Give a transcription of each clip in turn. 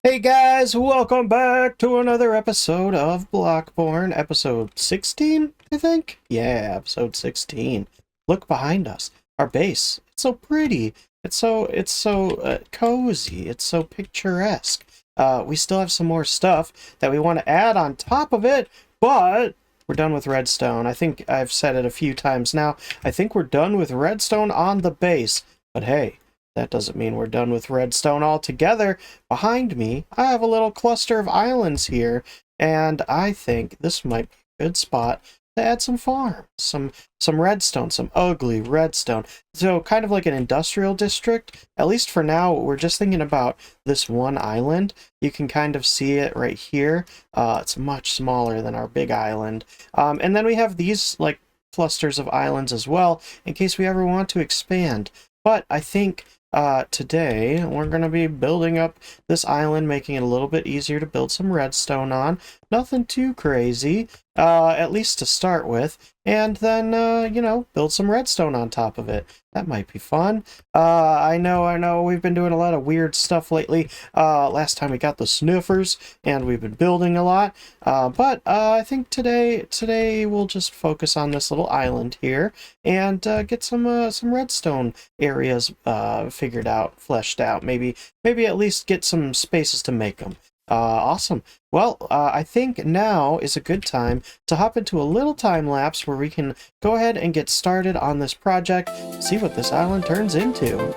Hey guys, welcome back to another episode of Blockborne, episode 16, I think? Yeah, episode 16. Look behind us. Our base. It's so pretty. It's so cozy. It's so picturesque. We still have some more stuff that we want to add on top of it, but we're done with redstone. I think I've said it a few times now. I think we're done with redstone on the base. But hey, that doesn't mean we're done with redstone altogether. Behind me, I have a little cluster of islands here, and I think this might be a good spot to add some farms, some redstone, some ugly redstone. So kind of like an industrial district. At least for now, we're just thinking about this one island. You can kind of see it right here. It's much smaller than our big island. And then we have these like clusters of islands as well, in case we ever want to expand. But I think today we're going to be building up this island, making it a little bit easier to build some redstone on. Nothing too crazy, at least to start with. And then, build some redstone on top of it. That might be fun. I know, we've been doing a lot of weird stuff lately. Last time we got the sniffers, and we've been building a lot. But I think today we'll just focus on this little island here, and get some redstone areas figured out, fleshed out. Maybe at least get some spaces to make them. Awesome. Well, I think now is a good time to hop into a little time lapse where we can go ahead and get started on this project, see what this island turns into.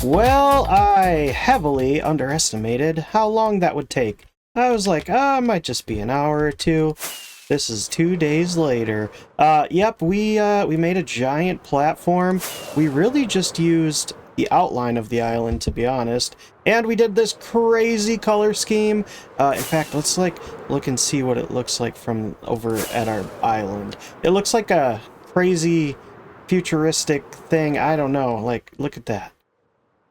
Well, I heavily underestimated how long that would take. I was like, it might just be an hour or two. This is 2 days later. Yep, we made a giant platform. We really just used the outline of the island, to be honest. And we did this crazy color scheme. In fact, let's look and see what it looks like from over at our island. It looks like a crazy futuristic thing. I don't know. Like, look at that.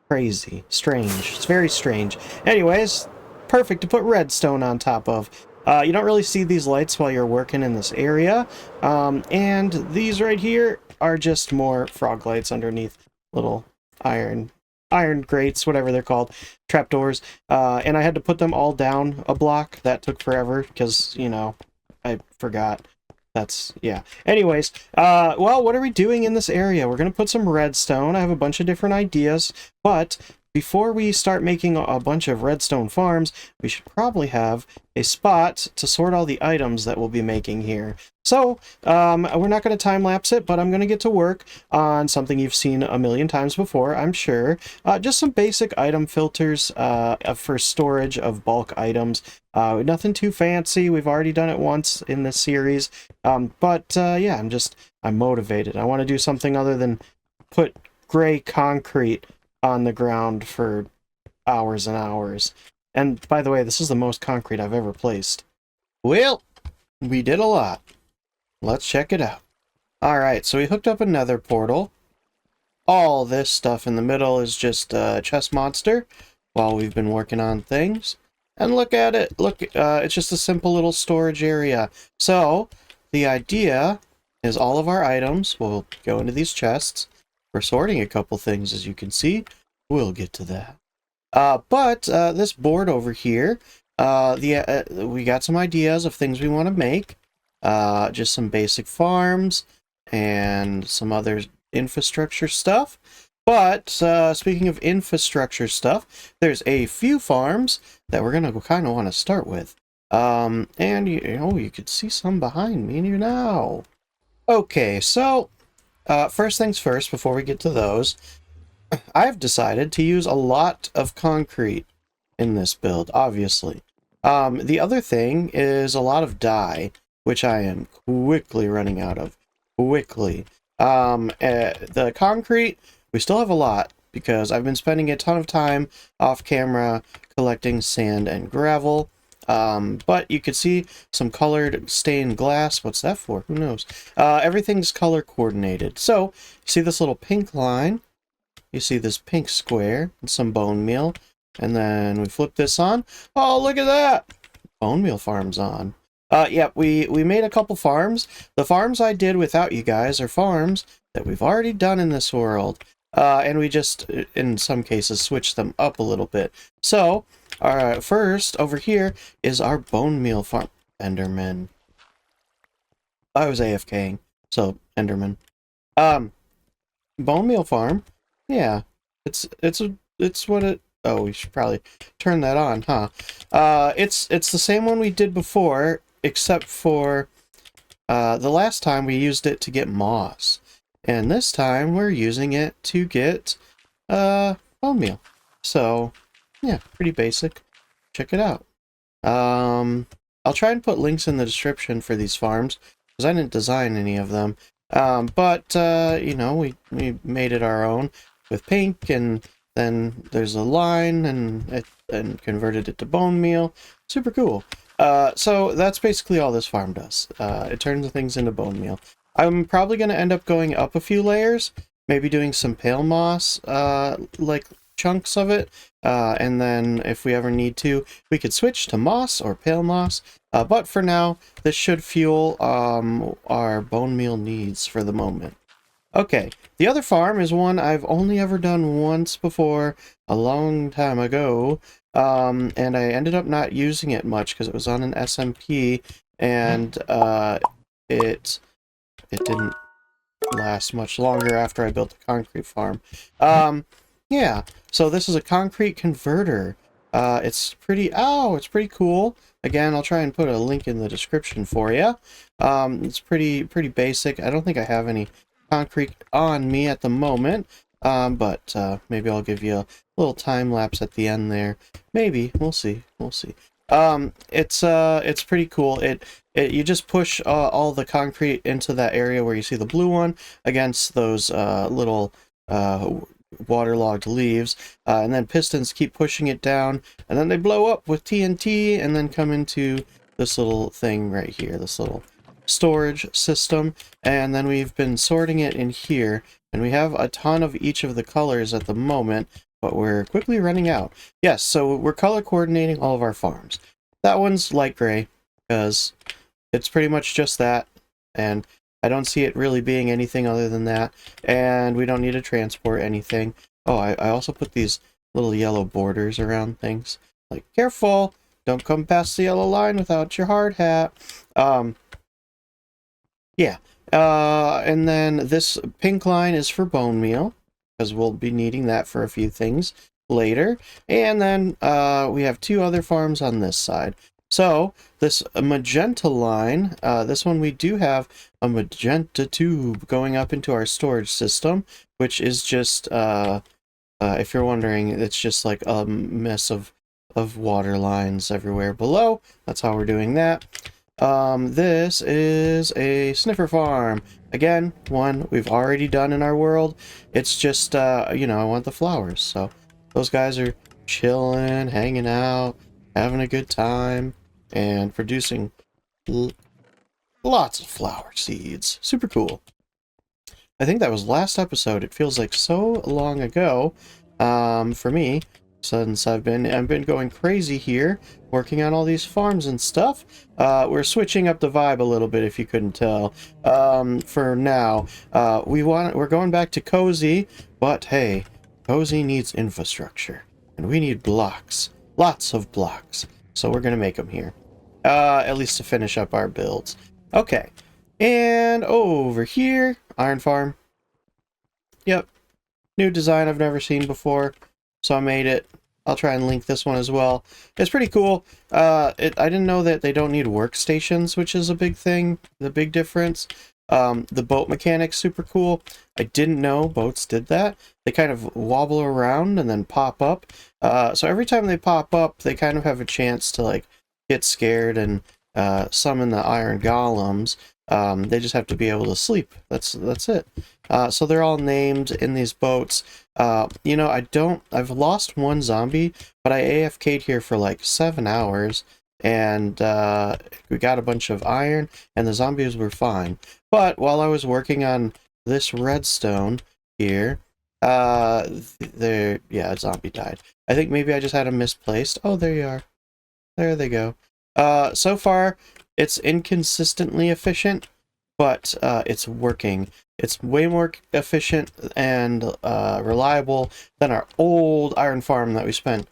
Crazy. Strange. It's very strange. Anyways, perfect to put redstone on top of. You don't really see these lights while you're working in this area. And these right here are just more frog lights underneath little iron grates, whatever they're called, trapdoors. And I had to put them all down a block. That took forever because, I forgot. Yeah. Anyways, well, what are we doing in this area? We're going to put some redstone. I have a bunch of different ideas, but before we start making a bunch of redstone farms, we should probably have a spot to sort all the items that we'll be making here. So, we're not going to time-lapse it, but I'm going to get to work on something you've seen a million times before, I'm sure. Just some basic item filters for storage of bulk items. Nothing too fancy. We've already done it once in this series. Yeah, I'm motivated. I want to do something other than put gray concrete on the ground for hours and hours. And by the way, this is the most concrete I've ever placed. Well, we did a lot. Let's check it out. Alright, so we hooked up a nether portal. All this stuff in the middle is just a chest monster while we've been working on things. And look at it. Look, it's just a simple little storage area. So, the idea is all of our items will go into these chests. We're sorting a couple things, as you can see. We'll get to that. But this board over here, we got some ideas of things we want to make. Just some basic farms and some other infrastructure stuff. But speaking of infrastructure stuff, there's a few farms that we're gonna kind of want to start with. And you could see some behind me now. Okay, so first things first, before we get to those, I've decided to use a lot of concrete in this build, obviously. The other thing is a lot of dye, which I am quickly running out of. Quickly. The concrete, we still have a lot, because I've been spending a ton of time off camera collecting sand and gravel. But you could see some colored stained glass. What's that for? Who knows? Everything's color coordinated. So, you see this little pink line? You see this pink square and some bone meal. And then we flip this on. Oh, look at that! Bone meal farm's on. Yeah, we made a couple farms. The farms I did without you guys are farms that we've already done in this world. And we just, in some cases, switched them up a little bit. So, first, over here, is our bone meal farm. Enderman. I was AFKing, so Enderman. Bone meal farm. Yeah, it's what it. Oh, we should probably turn that on, huh? It's the same one we did before, except for the last time we used it to get moss, and this time we're using it to get bone meal. So, yeah, pretty basic. Check it out. I'll try and put links in the description for these farms, because I didn't design any of them. But you know, we made it our own with pink, and then there's a line, and converted it to bone meal. Super cool. So that's basically all this farm does. It turns things into bone meal. I'm probably going to end up going up a few layers, maybe doing some pale moss, like chunks of it, and then if we ever need to, we could switch to moss or pale moss. But for now, this should fuel our bone meal needs for the moment. Okay, the other farm is one I've only ever done once before, a long time ago, and I ended up not using it much because it was on an SMP, and it didn't last much longer after I built the concrete farm. Yeah, so this is a concrete converter. It's pretty cool. Again, I'll try and put a link in the description for you. It's pretty basic. I don't think I have any concrete on me at the moment, but maybe I'll give you a little time lapse at the end there. Maybe, we'll see. It's pretty cool. You just push all the concrete into that area where you see the blue one against those little waterlogged leaves, and then pistons keep pushing it down, and then they blow up with TNT and then come into this little thing right here, this little storage system. And then we've been sorting it in here, and we have a ton of each of the colors at the moment, but we're quickly running out. Yes, so we're color coordinating all of our farms. That one's light gray because it's pretty much just that, and I don't see it really being anything other than that, and we don't need to transport anything. Oh, I also put these little yellow borders around things. Like, careful! Don't come past the yellow line without your hard hat. Yeah. And then this pink line is for bone meal, because we'll be needing that for a few things later. And then we have two other farms on this side. So this magenta line, this one we do have a magenta tube going up into our storage system, which is just, if you're wondering, it's just like a mess of water lines everywhere below. That's how we're doing that. This is a sniffer farm. Again, one we've already done in our world. It's just, you know, I want the flowers. So those guys are chilling, hanging out, having a good time, and producing lots of flower seeds. Super cool. I think that was last episode. It feels like so long ago, for me. since I've been going crazy here, working on all these farms and stuff. We're switching up the vibe a little bit, if you couldn't tell. For now, we're going back to cozy, but hey, cozy needs infrastructure, and we need blocks, lots of blocks. So we're gonna make them here, at least to finish up our builds. Okay, and over here, iron farm. Yep, new design I've never seen before, so I made it. I'll try and link this one as well. It's pretty cool. I didn't know that they don't need workstations, which is a big thing, the big difference. The boat mechanic's super cool. I didn't know boats did that. They kind of wobble around and then pop up. So every time they pop up, they kind of have a chance to like get scared and summon the iron golems. They just have to be able to sleep. That's it. So they're all named in these boats. You know, I've lost one zombie, but I AFK'd here for like 7 hours, and we got a bunch of iron, and the zombies were fine. But while I was working on this redstone here, yeah, a zombie died. I think maybe I just had them misplaced. Oh, there you are. There they go. So far, it's inconsistently efficient, but it's working. It's way more efficient and reliable than our old iron farm that we spent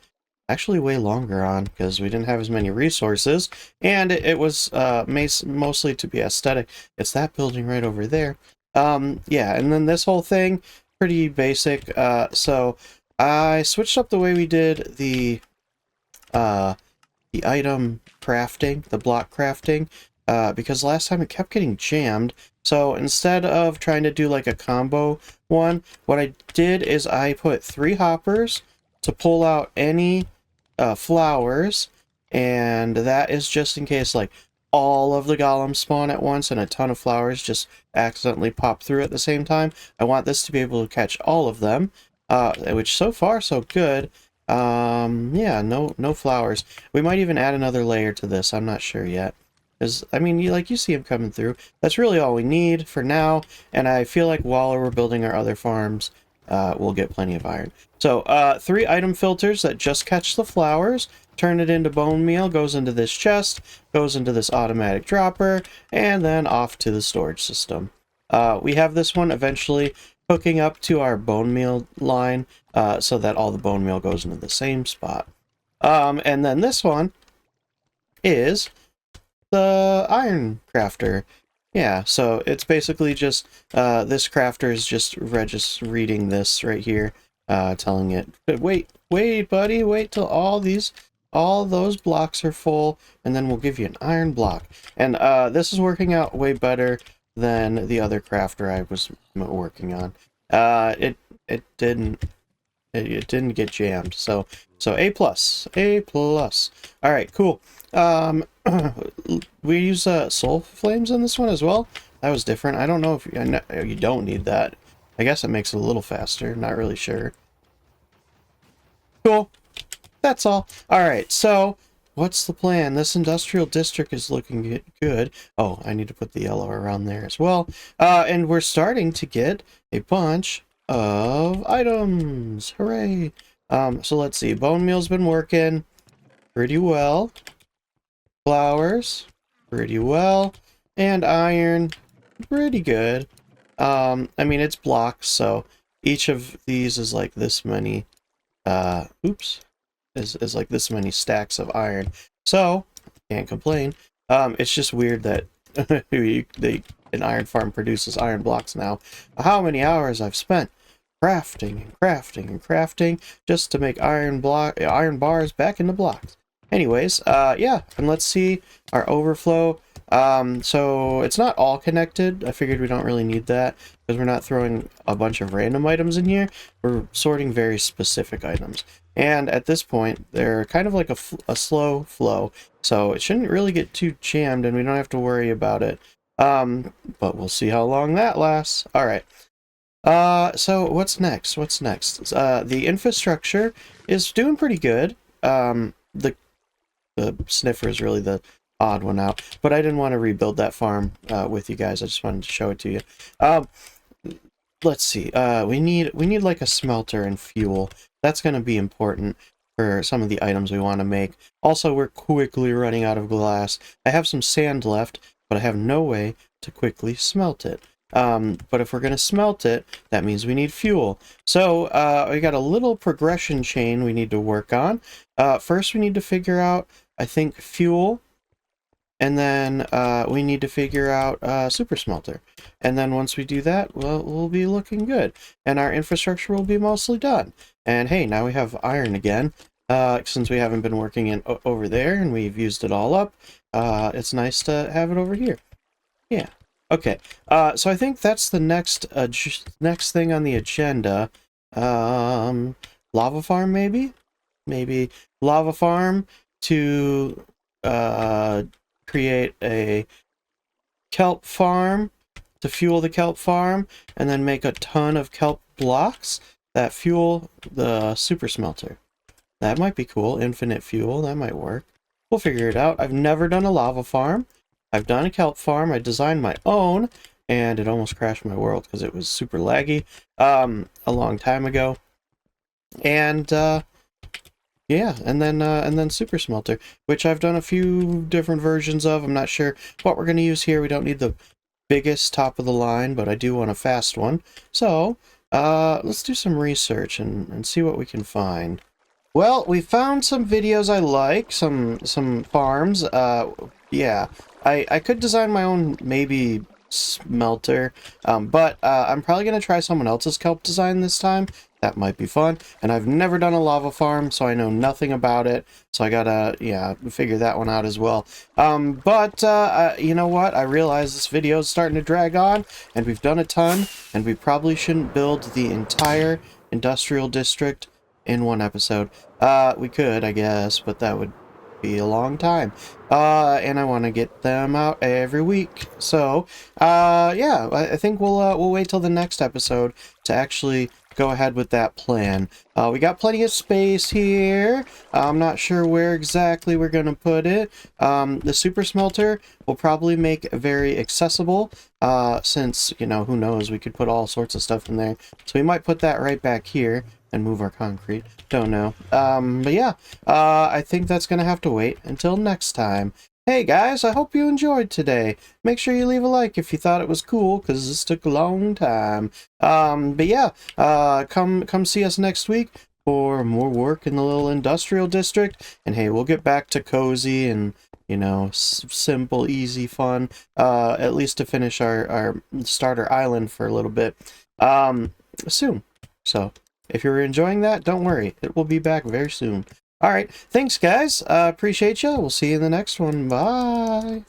actually way longer on because we didn't have as many resources, and it was mostly to be aesthetic. It's that building right over there. Yeah, and then this whole thing, pretty basic. So I switched up the way we did the item crafting, the block crafting, because last time it kept getting jammed. So instead of trying to do like a combo one, what I did is I put 3 hoppers to pull out any flowers, and that is just in case like all of the golems spawn at once and a ton of flowers just accidentally pop through at the same time. I want this to be able to catch all of them, which so far so good. Yeah, no flowers. We might even add another layer to this. I'm not sure yet. Because, I mean, you see them coming through. That's really all we need for now, and I feel like while we're building our other farms, we'll get plenty of iron. So, 3 item filters that just catch the flowers, turn it into bone meal, goes into this chest, goes into this automatic dropper, and then off to the storage system. We have this one eventually hooking up to our bone meal line, so that all the bone meal goes into the same spot. And then this one is the iron crafter. Yeah, so it's basically just this crafter is just reading this right here, telling it, wait, buddy, wait till all those blocks are full, and then we'll give you an iron block. And this is working out way better than the other crafter I was working on. It didn't get jammed, so A plus. All right, cool. We use soul flames in this one as well. That was different. I don't know if you don't need that. I guess it makes it a little faster. Not really sure. Cool. That's all. All right. So what's the plan? This industrial district is looking good. Oh, I need to put the yellow around there as well. And we're starting to get a bunch of items. Hooray. So let's see. Bone meal's been working pretty well. Flowers, pretty well. And iron, pretty good. I mean, it's blocks, so each of these is like this many, is like this many stacks of iron. So, can't complain. It's just weird that an iron farm produces iron blocks now. How many hours I've spent crafting and crafting and crafting just to make iron bars back into blocks. Anyways, yeah, and let's see our overflow. So it's not all connected. I figured we don't really need that because we're not throwing a bunch of random items in here. We're sorting very specific items. And at this point, they're kind of like a slow flow. So it shouldn't really get too jammed and we don't have to worry about it. But we'll see how long that lasts. All right. So what's next? The infrastructure is doing pretty good. The sniffer is really the odd one out, but I didn't want to rebuild that farm with you guys. I just wanted to show it to you. Let's see. We need like a smelter and fuel. That's going to be important. for some of the items we want to make. Also, we're quickly running out of glass. I have some sand left, but I have no way to quickly smelt it. But if we're going to smelt it, that means we need fuel. So we got a little progression chain we need to work on. First, we need to figure out, I think, fuel. And then we need to figure out super smelter. And then once we do that, well, we'll be looking good. And our infrastructure will be mostly done. And hey, now we have iron again. Since we haven't been working in over there and we've used it all up, it's nice to have it over here. Yeah. Okay. So I think that's the next thing on the agenda. Lava farm, maybe? Maybe lava farm to create a kelp farm to fuel the kelp farm, and then make a ton of kelp blocks that fuel the super smelter. That might be cool. Infinite fuel, that might work. We'll figure it out. I've never done a lava farm. I've done a kelp farm. I designed my own, and it almost crashed my world because it was super laggy a long time ago. And yeah, and then super smelter, which I've done a few different versions of. I'm not sure what we're going to use here. We don't need the biggest top of the line, but I do want a fast one. So let's do some research and see what we can find. Well, we found some videos I like, some farms. Yeah, I could design my own, maybe, smelter, but I'm probably going to try someone else's kelp design this time. That might be fun. And I've never done a lava farm, so I know nothing about it. So I gotta, yeah, figure that one out as well. You know what? I realize this video is starting to drag on, and we've done a ton, and we probably shouldn't build the entire industrial district in one episode. We could, I guess, but that would be a long time. And I want to get them out every week. So, yeah, I think we'll wait till the next episode to actually go ahead with that plan. We got plenty of space here. I'm not sure where exactly we're going to put it. The super smelter will probably make it very accessible, since, you know, who knows, we could put all sorts of stuff in there. So we might put that right back here and move our concrete. Don't know. But yeah, I think that's going to have to wait until next time. Hey guys, I hope you enjoyed today. Make sure you leave a like if you thought it was cool, because this took a long time. But yeah, come see us next week for more work in the little industrial district. And hey, we'll get back to cozy and, you know, simple, easy fun, at least to finish our starter island for a little bit, soon. So if you're enjoying that, don't worry, it will be back very soon. All right, thanks guys. Appreciate you. We'll see you in the next one. Bye.